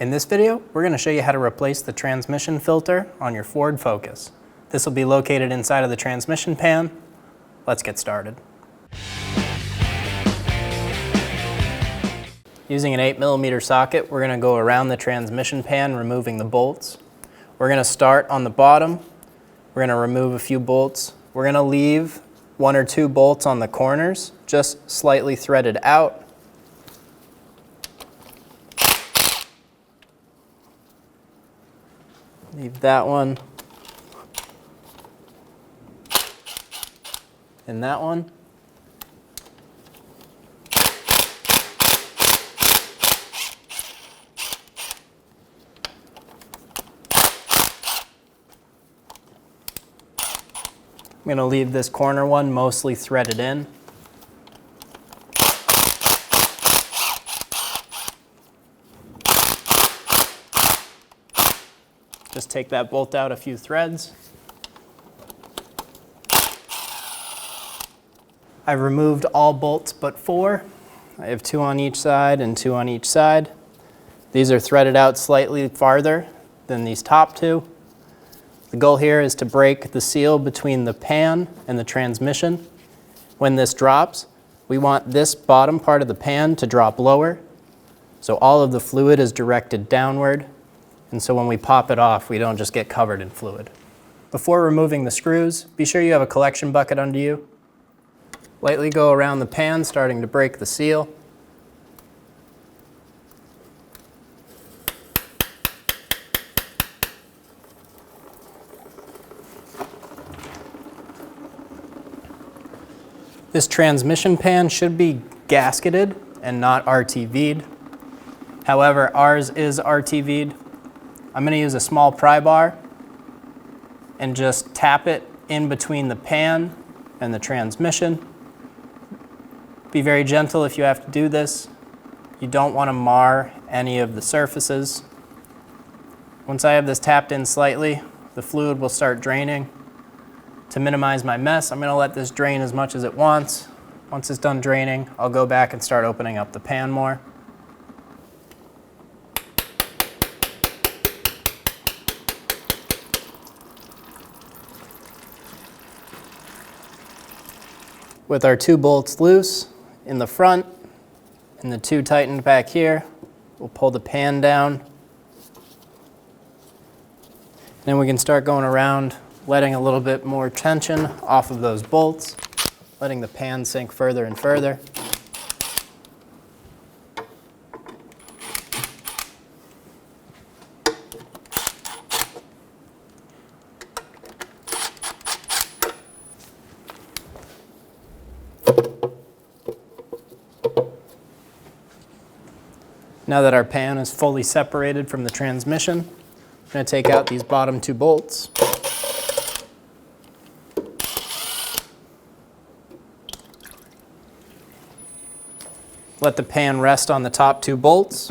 In this video, we're going to show you how to replace the transmission filter on your Ford Focus. This will be located inside of the transmission pan. Let's get started. Using an 8mm socket, we're going to go around the transmission pan, removing the bolts. We're going to start on the bottom. We're going to remove a few bolts. We're going to leave 1 or 2 bolts on the corners, just slightly threaded out. Leave that one. And that one. I'm going to leave this corner one mostly threaded in. Just take that bolt out a few threads. I've removed all bolts but 4. I have 2 on each side and 2 on each side. These are threaded out slightly farther than these top 2. The goal here is to break the seal between the pan and the transmission. When this drops, we want this bottom part of the pan to drop lower, so all of the fluid is directed downward, and so when we pop it off, we don't just get covered in fluid. Before removing the screws, be sure you have a collection bucket under you. Lightly go around the pan, starting to break the seal. This transmission pan should be gasketed and not RTV'd. However, ours is RTV'd. I'm going to use a small pry bar and just tap it in between the pan and the transmission. Be very gentle if you have to do this. You don't want to mar any of the surfaces. Once I have this tapped in slightly, the fluid will start draining. To minimize my mess, I'm going to let this drain as much as it wants. Once it's done draining, I'll go back and start opening up the pan more. With our 2 bolts loose in the front and the 2 tightened back here, we'll pull the pan down. Then we can start going around, letting a little bit more tension off of those bolts, letting the pan sink further and further. Now that our pan is fully separated from the transmission, I'm going to take out these bottom 2 bolts. Let the pan rest on the top 2 bolts.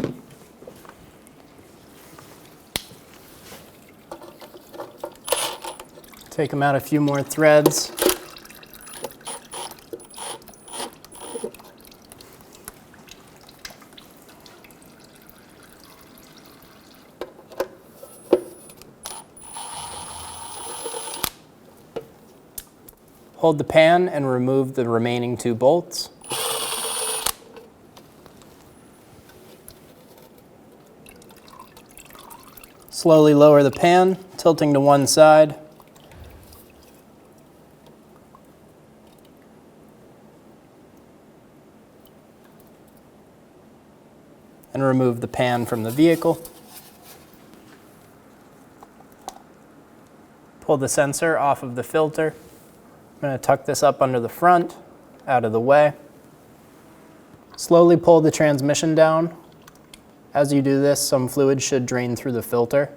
Take them out a few more threads. Hold the pan and remove the remaining 2 bolts. Slowly lower the pan, tilting to one side. And remove the pan from the vehicle. Pull the sensor off of the filter. I'm going to tuck this up under the front, out of the way. Slowly pull the transmission down. As you do this, some fluid should drain through the filter.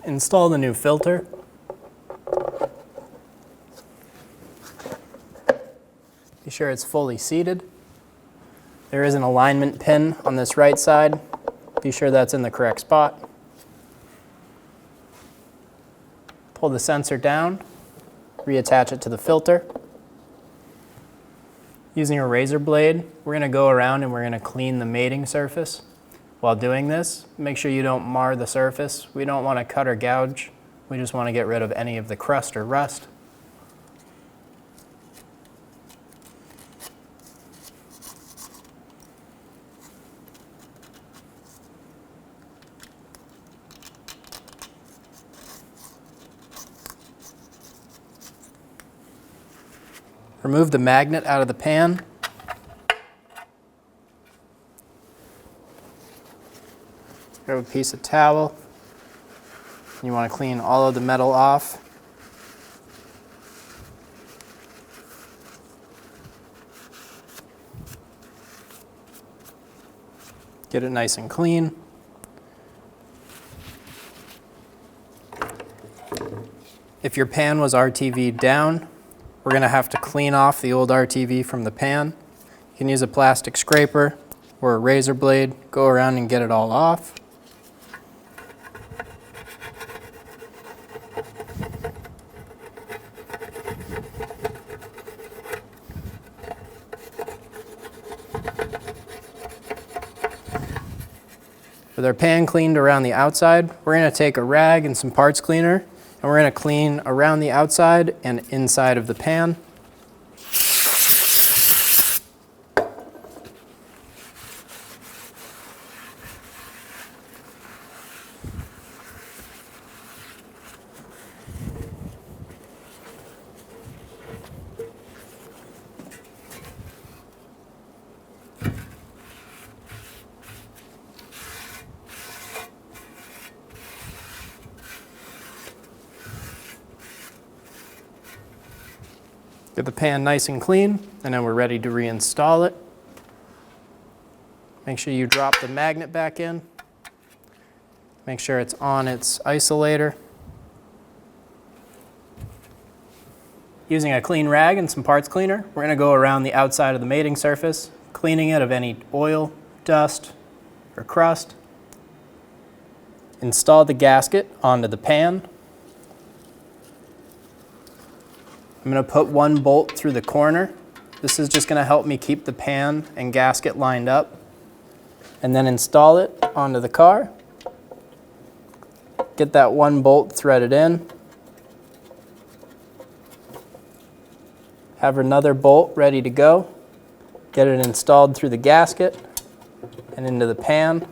Install the new filter. Be sure it's fully seated. There is an alignment pin on this right side. Be sure that's in the correct spot. Pull the sensor down, reattach it to the filter. Using a razor blade, we're going to go around and we're going to clean the mating surface. While doing this, make sure you don't mar the surface. We don't want to cut or gouge. We just want to get rid of any of the crust or rust. Remove the magnet out of the pan. Grab a piece of towel. You want to clean all of the metal off. Get it nice and clean. If your pan was RTV'd down, we're going to have to clean off the old RTV from the pan. You can use a plastic scraper or a razor blade, go around and get it all off. With our pan cleaned around the outside, we're going to take a rag and some parts cleaner, and we're going to clean around the outside and inside of the pan. Get the pan nice and clean, and then we're ready to reinstall it. Make sure you drop the magnet back in. Make sure it's on its isolator. Using a clean rag and some parts cleaner, we're going to go around the outside of the mating surface, cleaning it of any oil, dust, or crust. Install the gasket onto the pan. I'm going to put one bolt through the corner. This is just going to help me keep the pan and gasket lined up. And then install it onto the car. Get that one bolt threaded in. Have another bolt ready to go. Get it installed through the gasket and into the pan.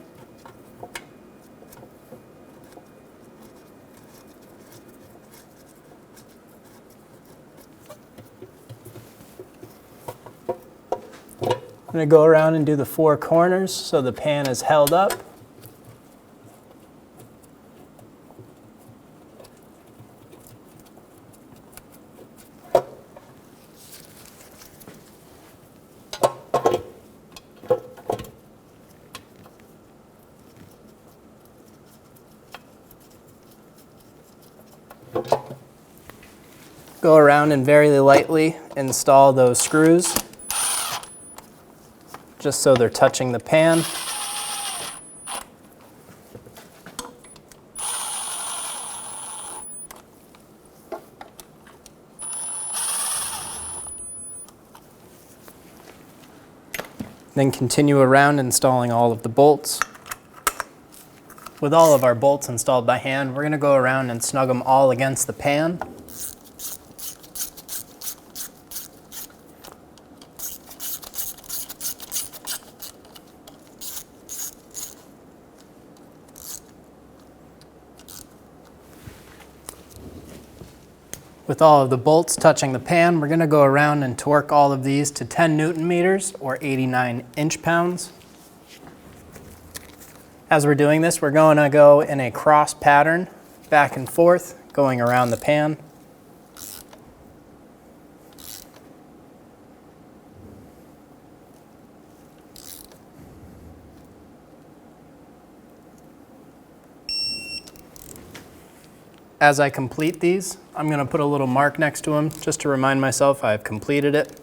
I'm going to go around and do the four corners so the pan is held up. Go around and very lightly install those screws, just so they're touching the pan. Then continue around installing all of the bolts. With all of our bolts installed by hand, we're going to go around and snug them all against the pan. With all of the bolts touching the pan, we're going to go around and torque all of these to 10 Newton meters or 89 inch-pounds. As we're doing this, we're going to go in a cross pattern, back and forth, going around the pan. As I complete these, I'm going to put a little mark next to them just to remind myself I've completed it.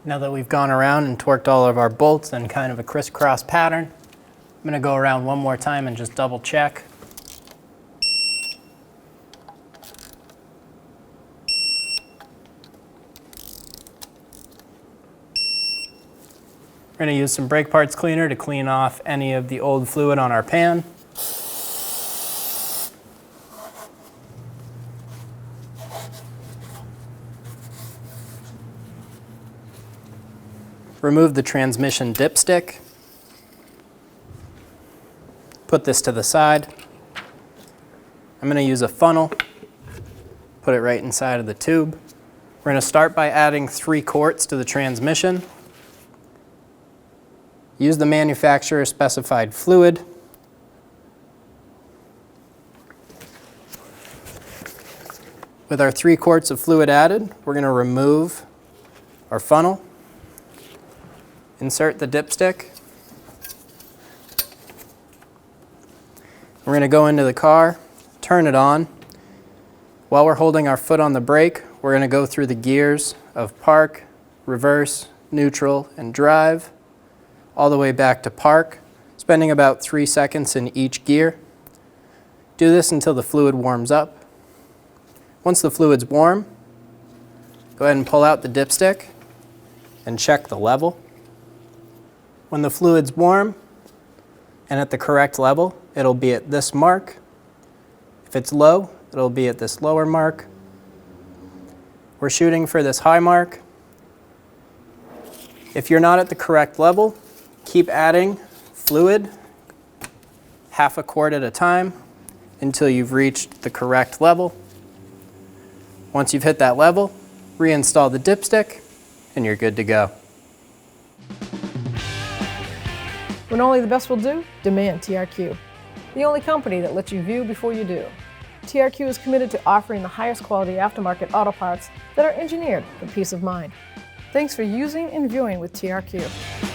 Now that we've gone around and torqued all of our bolts in kind of a crisscross pattern, I'm going to go around one more time and just double check. We're going to use some brake parts cleaner to clean off any of the old fluid on our pan. Remove the transmission dipstick. Put this to the side. I'm going to use a funnel. Put it right inside of the tube. We're going to start by adding 3 quarts to the transmission. Use the manufacturer specified fluid. With our 3 quarts of fluid added, we're going to remove our funnel. Insert the dipstick. We're going to go into the car, turn it on. While we're holding our foot on the brake, we're going to go through the gears of park, reverse, neutral, and drive, all the way back to park, spending about 3 seconds in each gear. Do this until the fluid warms up. Once the fluid's warm, go ahead and pull out the dipstick and check the level. When the fluid's warm and at the correct level, it'll be at this mark. If it's low, it'll be at this lower mark. We're shooting for this high mark. If you're not at the correct level, keep adding fluid, half a quart at a time, until you've reached the correct level. Once you've hit that level, reinstall the dipstick, and you're good to go. When only the best will do, demand TRQ. The only company that lets you view before you do. TRQ is committed to offering the highest quality aftermarket auto parts that are engineered for peace of mind. Thanks for using and viewing with TRQ.